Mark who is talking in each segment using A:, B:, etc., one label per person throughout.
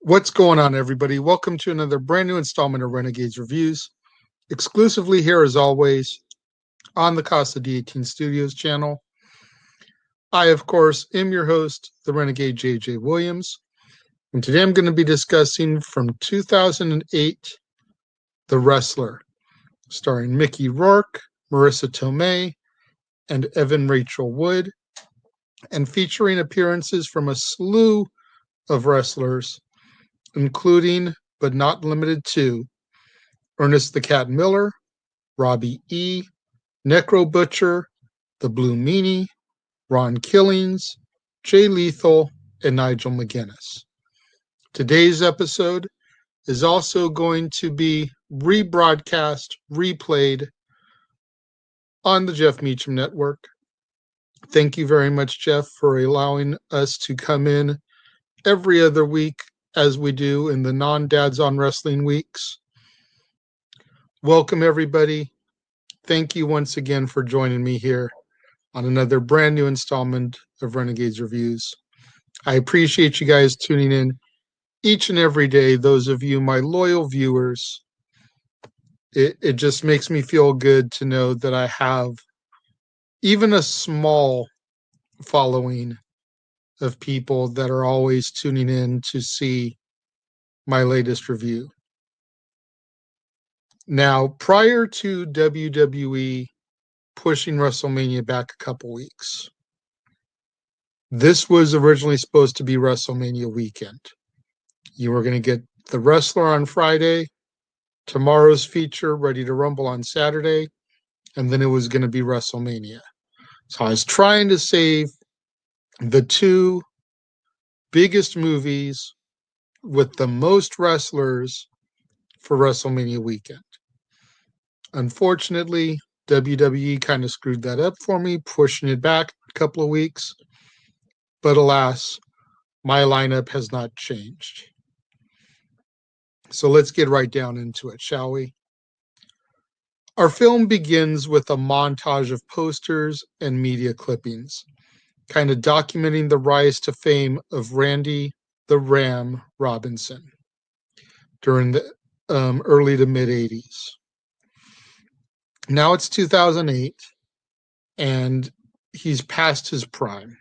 A: What's going on, everybody? Welcome to another brand new installment of Renegades Reviews, exclusively here as always on the Casa D18 Studios channel. I, of course, am your host, the Renegade JJ Williams, and today I'm going to be discussing from 2008, The Wrestler, starring Mickey Rourke, Marisa Tomei, and Evan Rachel Wood, and featuring appearances from a slew of wrestlers, including, but not limited to, Ernest the Cat Miller, Robbie E, Necro Butcher, the Blue Meanie, Ron Killings, Jay Lethal, and Nigel McGuinness. Today's episode is also going to be rebroadcast, replayed on the Jeff Meacham Network. Thank you very much, Jeff, for allowing us to come in every other week as we do in the non-Dads on Wrestling weeks. Welcome, everybody. Thank you once again for joining me here on another brand new installment of Renegades Reviews. I appreciate you guys tuning in each and every day, those of you, my loyal viewers. It just makes me feel good to know that I have even a small following of people that are always tuning in to see my latest review. Now, prior to WWE pushing WrestleMania back a couple weeks, this was originally supposed to be WrestleMania weekend. You were going to get The Wrestler on Friday, tomorrow's feature, Ready to Rumble on Saturday, and then it was going to be WrestleMania. So I was trying to save the two biggest movies with the most wrestlers for WrestleMania weekend. Unfortunately, WWE kind of screwed that up for me, pushing it back a couple of weeks. But alas, my lineup has not changed. So let's get right down into it, shall we? Our film begins with a montage of posters and media clippings, kind of documenting the rise to fame of Randy the Ram Robinson during the early to mid 80s. Now it's 2008, and he's past his prime.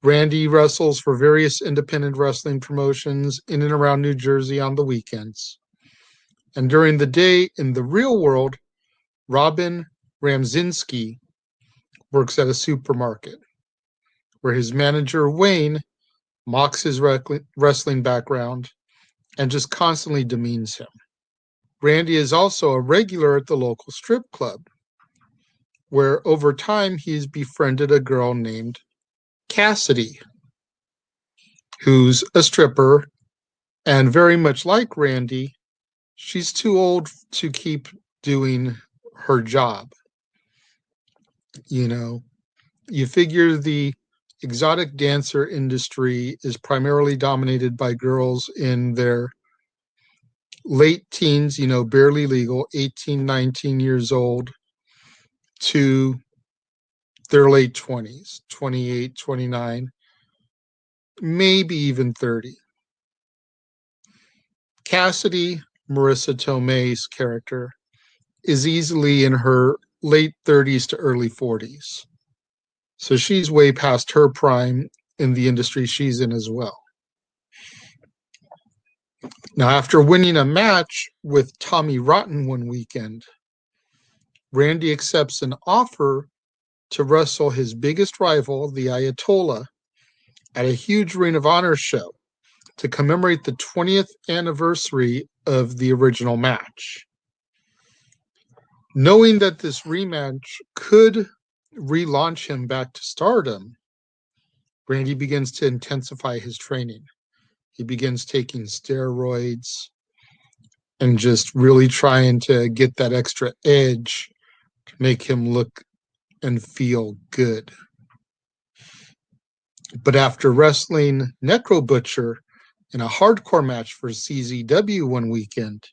A: Randy wrestles for various independent wrestling promotions in and around New Jersey on the weekends. And during the day, in the real world, Robin Ramzinski works at a supermarket, where his manager, Wayne, mocks his wrestling background and just constantly demeans him. Randy is also a regular at the local strip club, where over time he's befriended a girl named Cassidy, who's a stripper, and very much like Randy, she's too old to keep doing her job. You know, you figure the exotic dancer industry is primarily dominated by girls in their late teens, barely legal, 18, 19 years old, to their late 20s, 28, 29, maybe even 30. Cassidy, Marisa Tomei's character, is easily in her late 30s to early 40s. So she's way past her prime in the industry she's in as well. Now, after winning a match with Tommy Rotten one weekend, Randy accepts an offer to wrestle his biggest rival, the Ayatollah, at a huge Ring of Honor show to commemorate the 20th anniversary of the original match. Knowing that this rematch could relaunch him back to stardom, Randy begins to intensify his training. He begins taking steroids and just really trying to get that extra edge to make him look and feel good. But after wrestling Necro Butcher in a hardcore match for CZW one weekend,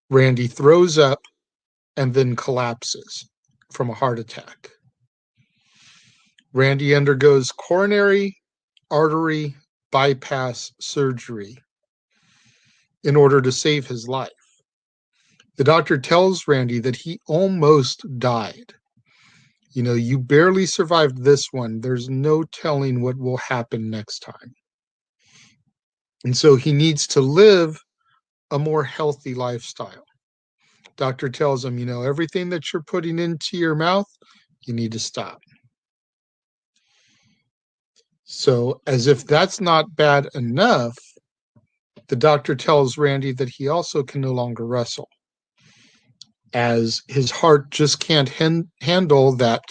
A: Randy throws up and then collapses from a heart attack. Randy undergoes coronary artery bypass surgery in order to save his life. The doctor tells Randy that he almost died. You barely survived this one. There's no telling what will happen next time. And so he needs to live a more healthy lifestyle. Doctor tells him, everything that you're putting into your mouth, you need to stop. So as if that's not bad enough, the doctor tells Randy that he also can no longer wrestle, as his heart just can't handle that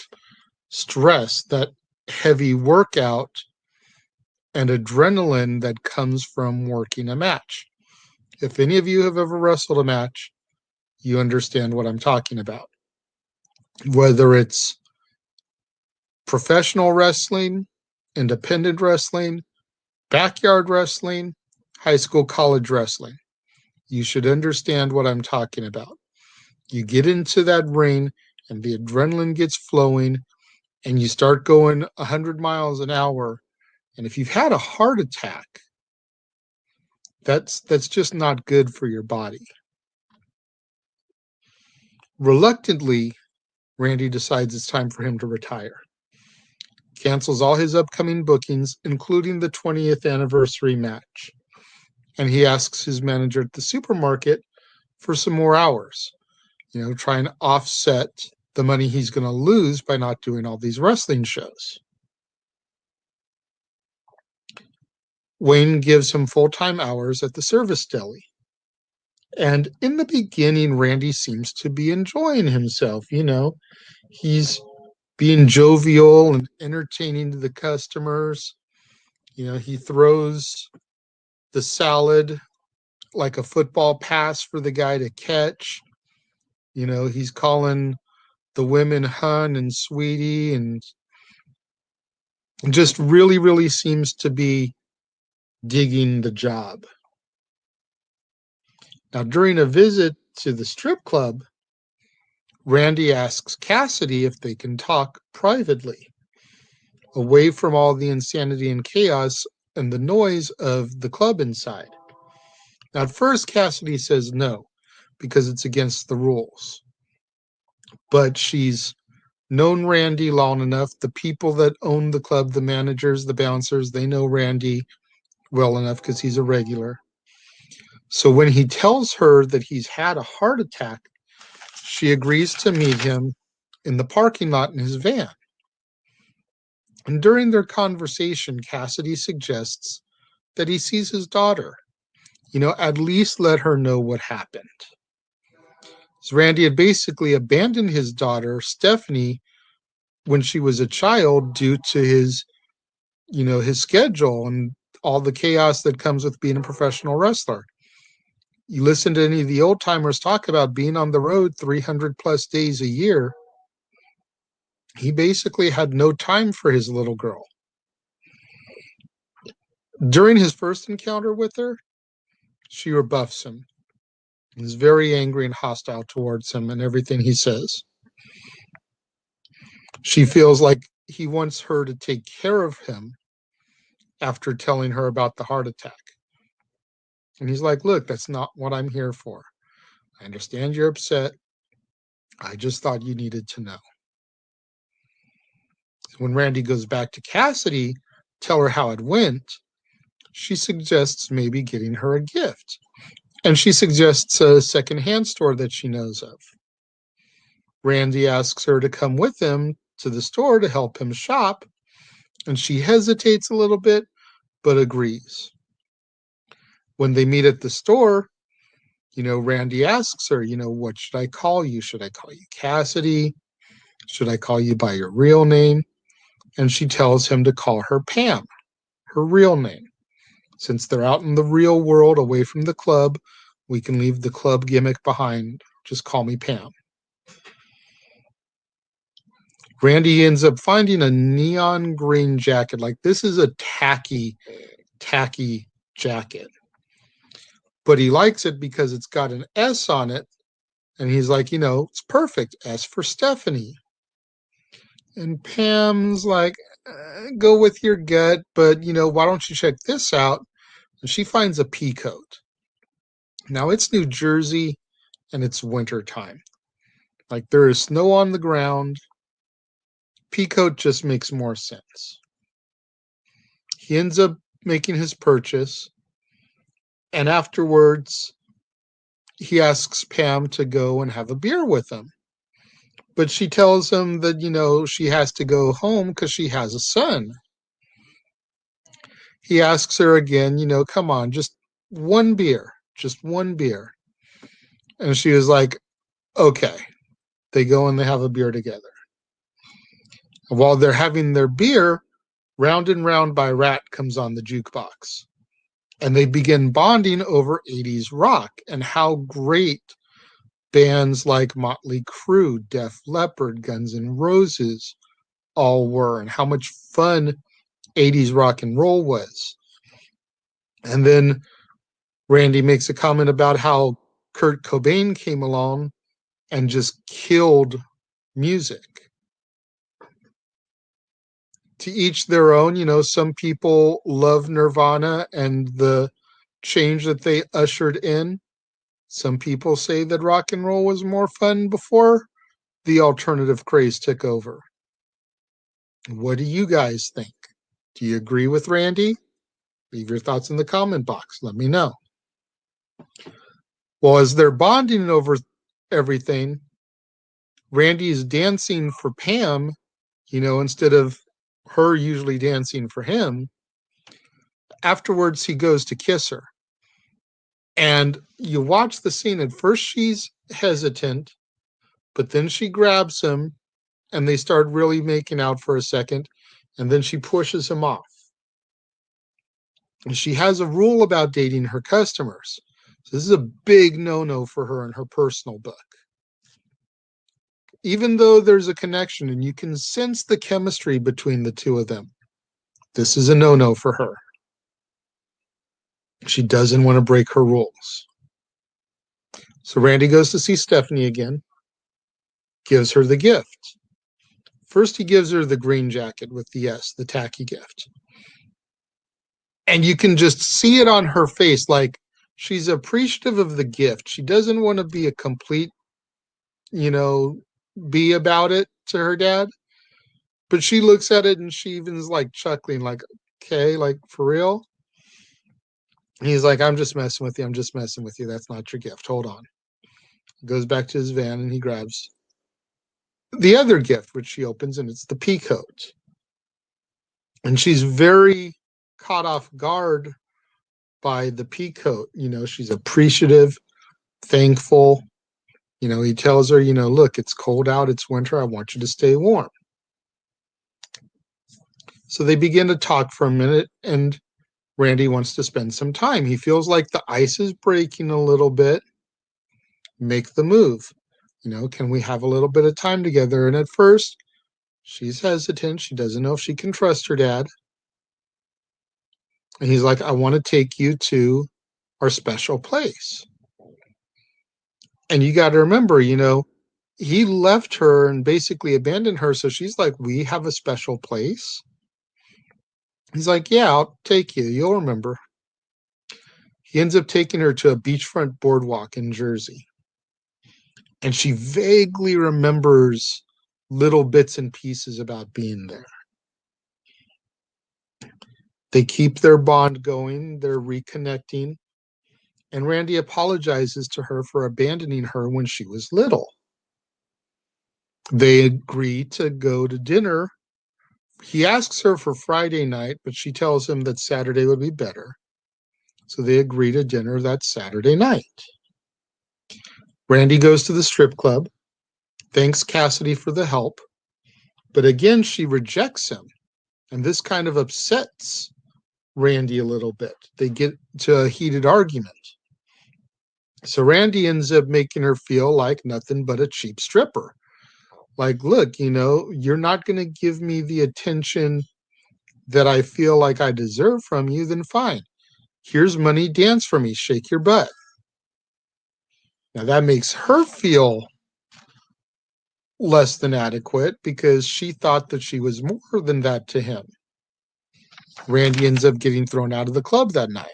A: stress, that heavy workout and adrenaline that comes from working a match. If any of you have ever wrestled a match, you understand what I'm talking about. Whether it's professional wrestling, independent wrestling, backyard wrestling, high school, college wrestling, you should understand what I'm talking about. You get into that ring and the adrenaline gets flowing and you start going 100 miles an hour. And if you've had a heart attack, that's just not good for your body. Reluctantly, Randy decides it's time for him to retire. Cancels all his upcoming bookings, including the 20th anniversary match. And he asks his manager at the supermarket for some more hours, try and offset the money he's going to lose by not doing all these wrestling shows. Wayne gives him full-time hours at the service deli. And in the beginning, Randy seems to be enjoying himself. He's being jovial and entertaining to the customers. He throws the salad like a football pass for the guy to catch. He's calling the women hun and sweetie, and just really, really seems to be digging the job. Now, during a visit to the strip club, Randy asks Cassidy if they can talk privately, away from all the insanity and chaos and the noise of the club inside. Now, at first, Cassidy says no, because it's against the rules. But she's known Randy long enough. The people that own the club, the managers, the bouncers, they know Randy well enough because he's a regular. So when he tells her that he's had a heart attack, she agrees to meet him in the parking lot in his van. And during their conversation, Cassidy suggests that he sees his daughter. At least let her know what happened. So Randy had basically abandoned his daughter, Stephanie, when she was a child due to his schedule and all the chaos that comes with being a professional wrestler. You listen to any of the old timers talk about being on the road 300 plus days a year. He basically had no time for his little girl. During his first encounter with her, she rebuffs him. He's very angry and hostile towards him and everything he says. She feels like he wants her to take care of him after telling her about the heart attack. And he's like, look, that's not what I'm here for. I understand you're upset. I just thought you needed to know. When Randy goes back to Cassidy, tell her how it went, she suggests maybe getting her a gift. And she suggests a secondhand store that she knows of. Randy asks her to come with him to the store to help him shop, and she hesitates a little bit, but agrees. When they meet at the store, Randy asks her, what should I call you? Should I call you Cassidy? Should I call you by your real name? And she tells him to call her Pam, her real name. Since they're out in the real world, away from the club, we can leave the club gimmick behind. Just call me Pam. Randy ends up finding a neon green jacket. Like, this is a tacky jacket. But he likes it because it's got an S on it. And he's like, it's perfect. S for Stephanie. And Pam's like, go with your gut, but, why don't you check this out? And she finds a pea coat. Now, it's New Jersey, and it's winter time. Like, there is snow on the ground. Pea coat just makes more sense. He ends up making his purchase, and afterwards, he asks Pam to go and have a beer with him. But she tells him that, she has to go home because she has a son. He asks her again, come on, just one beer, just one beer. And she was like, okay. They go and they have a beer together. And while they're having their beer, Round and Round by Rat comes on the jukebox. And they begin bonding over 80s rock and how great bands like Motley Crue, Def Leppard, Guns N' Roses all were, and how much fun 80s rock and roll was. And then Randy makes a comment about how Kurt Cobain came along and just killed music. To each their own, some people love Nirvana and the change that they ushered in. Some people say that rock and roll was more fun before the alternative craze took over. What do you guys think? Do you agree with Randy? Leave your thoughts in the comment box. Let me know. Well, as they're bonding over everything, Randy is dancing for Pam, instead of her usually dancing for him. Afterwards, he goes to kiss her. And you watch the scene. At first, she's hesitant, but then she grabs him and they start really making out for a second. And then she pushes him off. And she has a rule about dating her customers. So this is a big no-no for her in her personal book. Even though there's a connection and you can sense the chemistry between the two of them, this is a no-no for her. She doesn't want to break her rules. So Randy goes to see Stephanie again, gives her the gift. First, he gives her the green jacket with the S, the tacky gift. And you can just see it on her face, like she's appreciative of the gift. She doesn't want to be a complete, be about it to her dad. But she looks at it and she even is like chuckling, like, okay, like for real? And he's like, I'm just messing with you. I'm just messing with you. That's not your gift. Hold on. He goes back to his van and he grabs the other gift, which she opens, and it's the pea coat. And she's very caught off guard by the pea coat. She's appreciative, thankful. He tells her, look, it's cold out. It's winter. I want you to stay warm. So they begin to talk for a minute, and Randy wants to spend some time. He feels like the ice is breaking a little bit. Make the move. Can we have a little bit of time together? And at first, she's hesitant. She doesn't know if she can trust her dad. And he's like, I want to take you to our special place. And you got to remember, he left her and basically abandoned her. So she's like, we have a special place. He's like, yeah, I'll take you. You'll remember. He ends up taking her to a beachfront boardwalk in Jersey. And she vaguely remembers little bits and pieces about being there. They keep their bond going. They're reconnecting. And Randy apologizes to her for abandoning her when she was little. They agree to go to dinner. He asks her for Friday night, but she tells him that Saturday would be better. So they agree to dinner that Saturday night. Randy goes to the strip club, thanks Cassidy for the help, but again, she rejects him. And this kind of upsets Randy a little bit. They get to a heated argument. So Randy ends up making her feel like nothing but a cheap stripper. Like, look, you're not going to give me the attention that I feel like I deserve from you, then fine. Here's money, dance for me, shake your butt. Now that makes her feel less than adequate because she thought that she was more than that to him. Randy ends up getting thrown out of the club that night.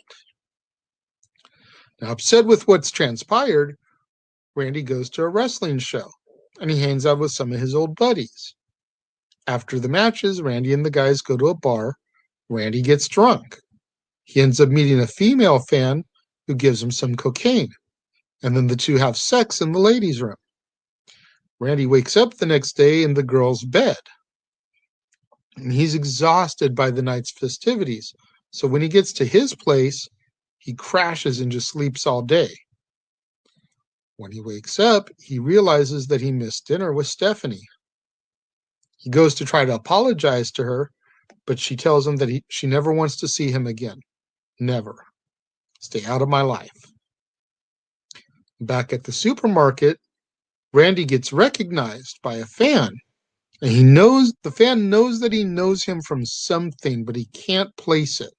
A: Now, upset with what's transpired, Randy goes to a wrestling show and he hangs out with some of his old buddies. After the matches, Randy and the guys go to a bar. Randy gets drunk. He ends up meeting a female fan who gives him some cocaine. And then the two have sex in the ladies' room. Randy wakes up the next day in the girl's bed. And he's exhausted by the night's festivities. So when he gets to his place, he crashes and just sleeps all day. When he wakes up, he realizes that he missed dinner with Stephanie. He goes to try to apologize to her, but she tells him that she never wants to see him again. Never. Stay out of my life. Back at the supermarket, Randy gets recognized by a fan. And the fan knows that he knows him from something, but he can't place it.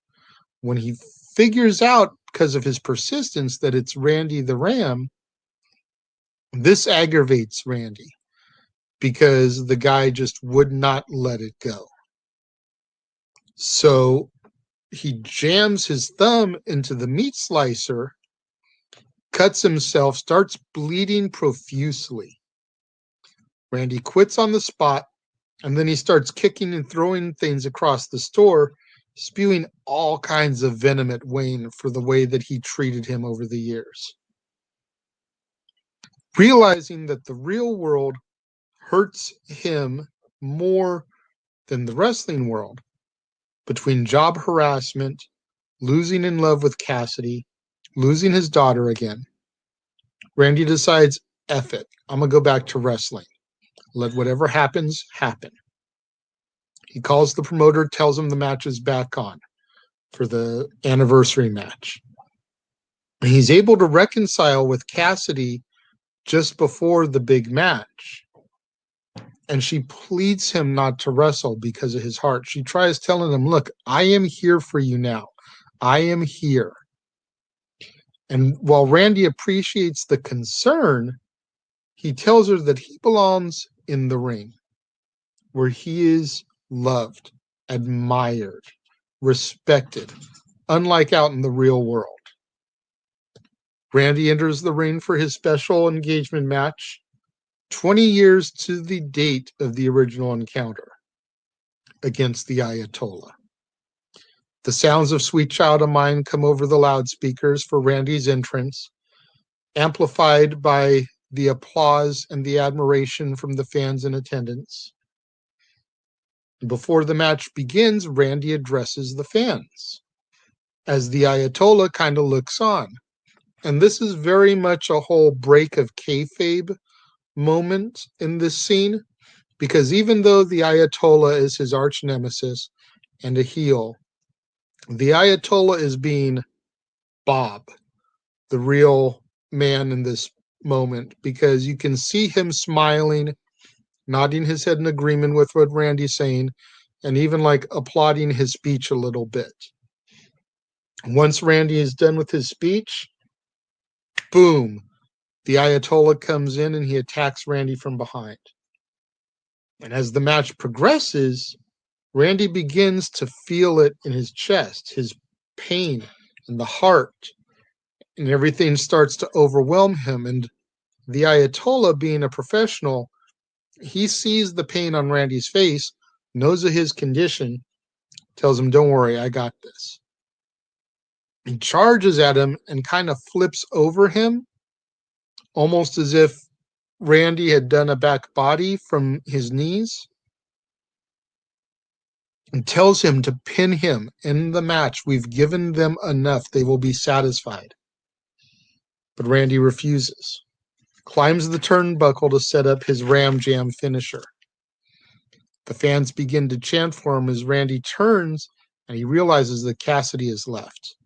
A: When he figures out, because of his persistence, that it's Randy the Ram, this aggravates Randy because the guy just would not let it go. So he jams his thumb into the meat slicer, cuts himself, starts bleeding profusely. Randy quits on the spot, and then he starts kicking and throwing things across the store, spewing all kinds of venom at Wayne for the way that he treated him over the years. Realizing that the real world hurts him more than the wrestling world, between job harassment, losing in love with Cassidy, losing his daughter again, Randy decides, F it, I'm going to go back to wrestling. Let whatever happens, happen. He calls the promoter, tells him the match is back on for the anniversary match. He's able to reconcile with Cassidy just before the big match. And she pleads him not to wrestle because of his heart. She tries telling him, look, I am here for you now. I am here. And while Randy appreciates the concern, he tells her that he belongs in the ring, where he is loved, admired, respected, unlike out in the real world. Randy enters the ring for his special engagement match, 20 years to the date of the original encounter, against the Ayatollah. The sounds of Sweet Child of Mine come over the loudspeakers for Randy's entrance, amplified by the applause and the admiration from the fans in attendance. Before the match begins, Randy addresses the fans, as the Ayatollah kind of looks on. And this is very much a whole break of kayfabe moment in this scene, because even though the Ayatollah is his arch nemesis and a heel, the Ayatollah is being Bob, the real man in this moment, because you can see him smiling, nodding his head in agreement with what Randy's saying, and even like applauding his speech a little bit. Once Randy is done with his speech, boom, the Ayatollah comes in and he attacks Randy from behind. And as the match progresses, Randy begins to feel it in his chest, his pain in the heart, and everything starts to overwhelm him. And the Ayatollah, being a professional, he sees the pain on Randy's face, knows of his condition, tells him, don't worry, I got this. He charges at him and kind of flips over him, almost as if Randy had done a back body from his knees, and tells him to pin him in the match. We've given them enough. They will be satisfied. But Randy refuses. Climbs the turnbuckle to set up his Ram Jam finisher. The fans begin to chant for him as Randy turns and he realizes that Cassidy is left.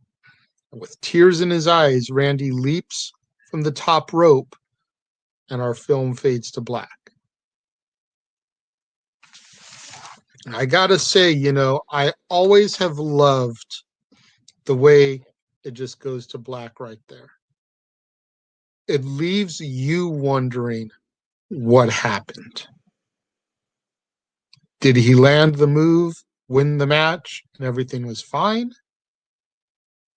A: And with tears in his eyes, Randy leaps from the top rope and our film fades to black. I gotta say, I always have loved the way it just goes to black right there. It leaves you wondering what happened. Did he land the move, win the match, and everything was fine?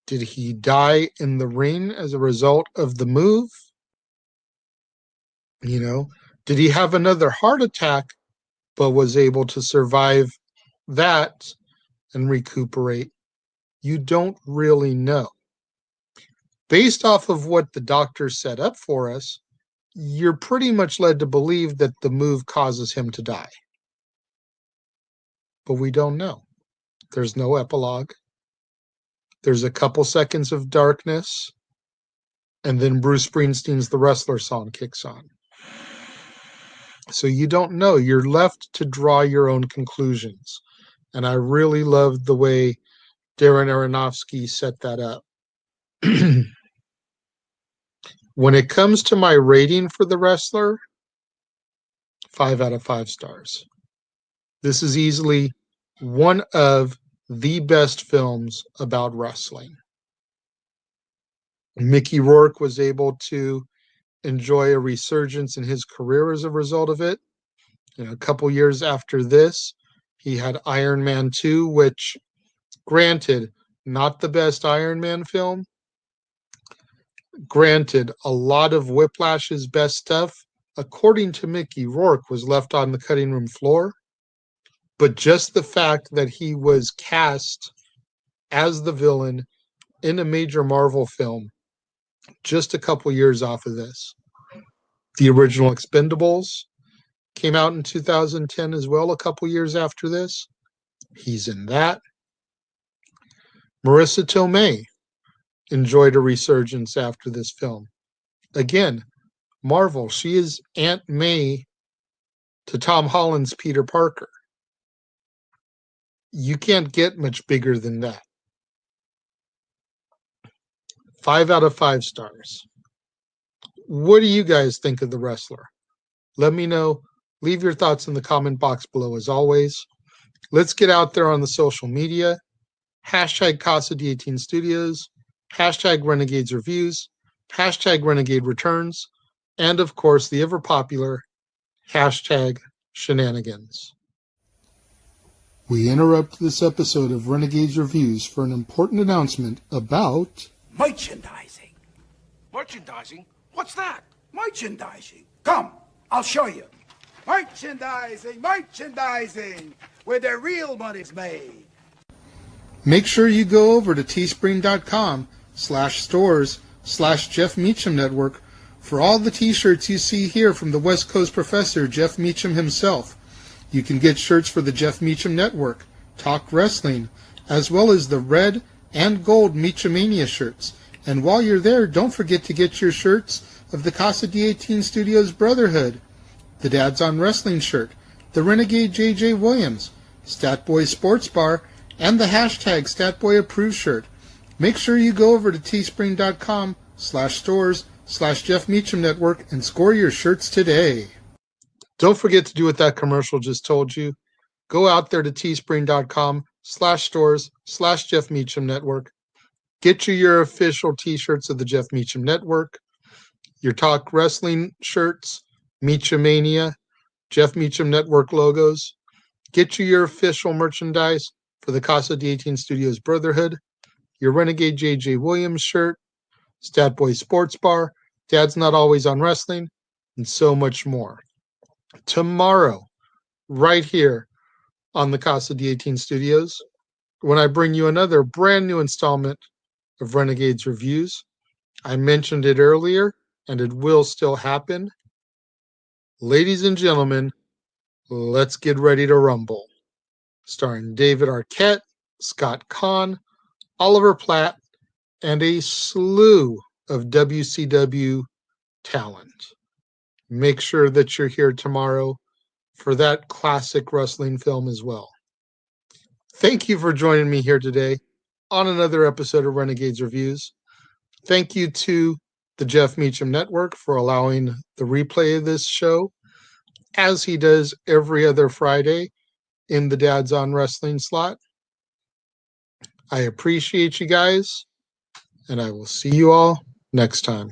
A: Did he die in the ring as a result of the move? Did he have another heart attack but was able to survive that and recuperate? You don't really know. Based off of what the doctor set up for us, you're pretty much led to believe that the move causes him to die. But we don't know. There's no epilogue. There's a couple seconds of darkness, and then Bruce Springsteen's The Wrestler song kicks on. So you don't know. You're left to draw your own conclusions. And I really loved the way Darren Aronofsky set that up. When it comes to my rating for The Wrestler, 5 out of 5 stars. This is easily one of the best films about wrestling. Mickey Rourke was able to enjoy a resurgence in his career as a result of it. A couple years after this, he had Iron Man 2, which, granted, not the best Iron Man film. Granted, a lot of Whiplash's best stuff, according to Mickey Rourke, was left on the cutting room floor. But just the fact that he was cast as the villain in a major Marvel film just a couple years off of this. The original Expendables came out in 2010 as well, a couple years after this. He's in that. Marisa Tomei enjoyed a resurgence after this film. Again, Marvel. She is Aunt May to Tom Holland's Peter Parker. You can't get much bigger than that. 5 out of 5 stars. What do you guys think of The Wrestler? Let me know. Leave your thoughts in the comment box below as always. Let's get out there on the social media. Hashtag Casa D18 Studios. Hashtag Renegades Reviews. Hashtag Renegade Returns. And of course, the ever popular hashtag Shenanigans. We interrupt this episode of Renegades Reviews for an important announcement about
B: merchandising.
C: Merchandising? What's that?
B: Merchandising. Come, I'll show you. Merchandising, where the real money's made.
A: Make sure you go over to teespring.com/stores/Jeff Meacham Network for all the t-shirts you see here from the West Coast professor, Jeff Meacham himself. You can get shirts for the Jeff Meacham Network, Talk Wrestling, as well as the red and gold Meachamania shirts. And while you're there, don't forget to get your shirts of the Casa D18 Studios Brotherhood, the Dads on Wrestling shirt, the Renegade JJ Williams, Statboy Sports Bar, and the hashtag Statboy Approved shirt. Make sure you go over to teespring.com/stores/Jeff Meacham Network and score your shirts today. Don't forget to do what that commercial just told you. Go out there to teespring.com/stores/Jeff Meacham Network. Get you your official t-shirts of the Jeff Meacham Network, your Talk Wrestling shirts, Meachamania, Jeff Meacham Network logos. Get you your official merchandise for the Casa D18 Studios Brotherhood, your Renegade JJ Williams shirt, Statboy Sports Bar, Dad's Not Always on Wrestling, and so much more. Tomorrow, right here on the Casa D18 Studios, when I bring you another brand new installment of Renegades Reviews. I mentioned it earlier, and it will still happen. Ladies and gentlemen, let's get ready to rumble. Starring David Arquette, Scott Kahn, Oliver Platt, and a slew of WCW talent. Make sure that you're here tomorrow for that classic wrestling film as well. Thank you for joining me here today on another episode of Renegades Reviews. Thank you to the Jeff Meacham Network for allowing the replay of this show, as he does every other Friday in the Dads on Wrestling slot. I appreciate you guys, and I will see you all next time.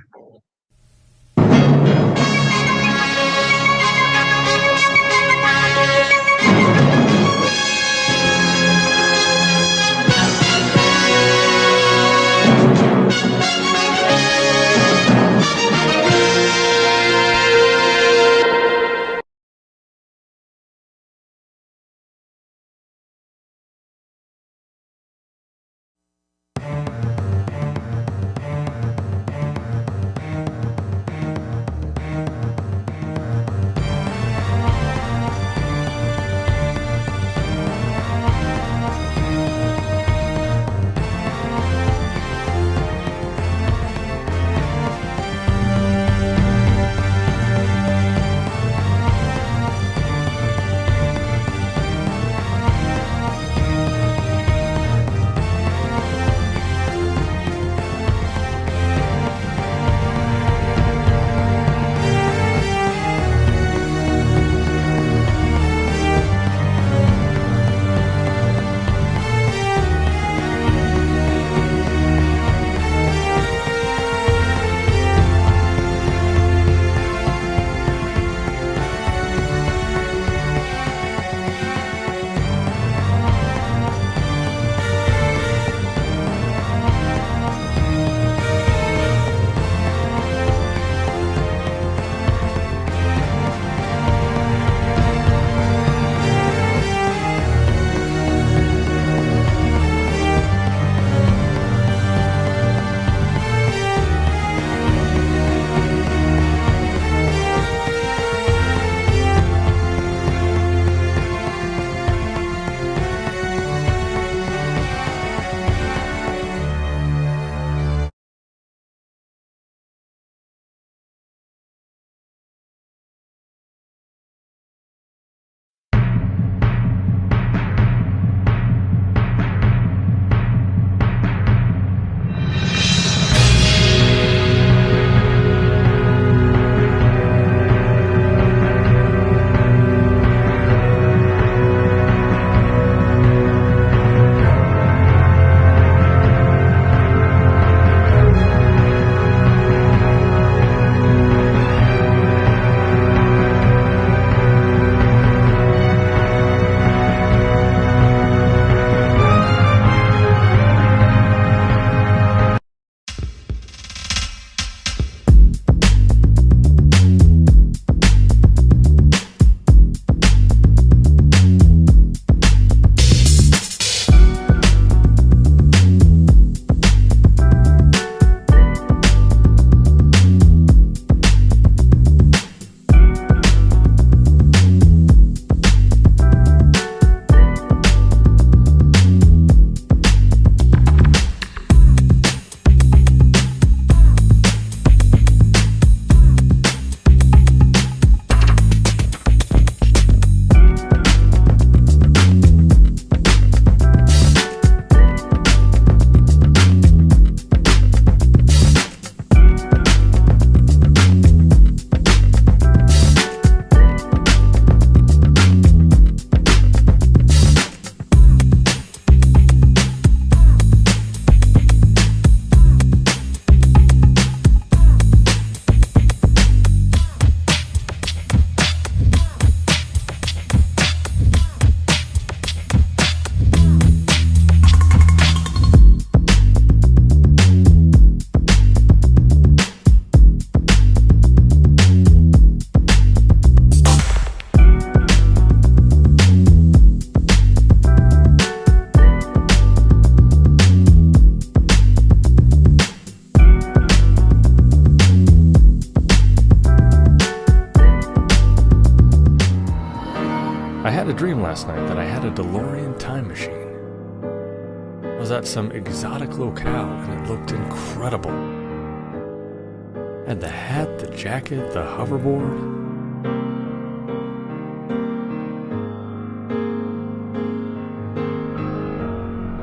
D: had a dream last night that I had a DeLorean time machine. I was at some exotic locale and it looked incredible. I had the hat, the jacket, the hoverboard.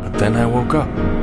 D: But then I woke up.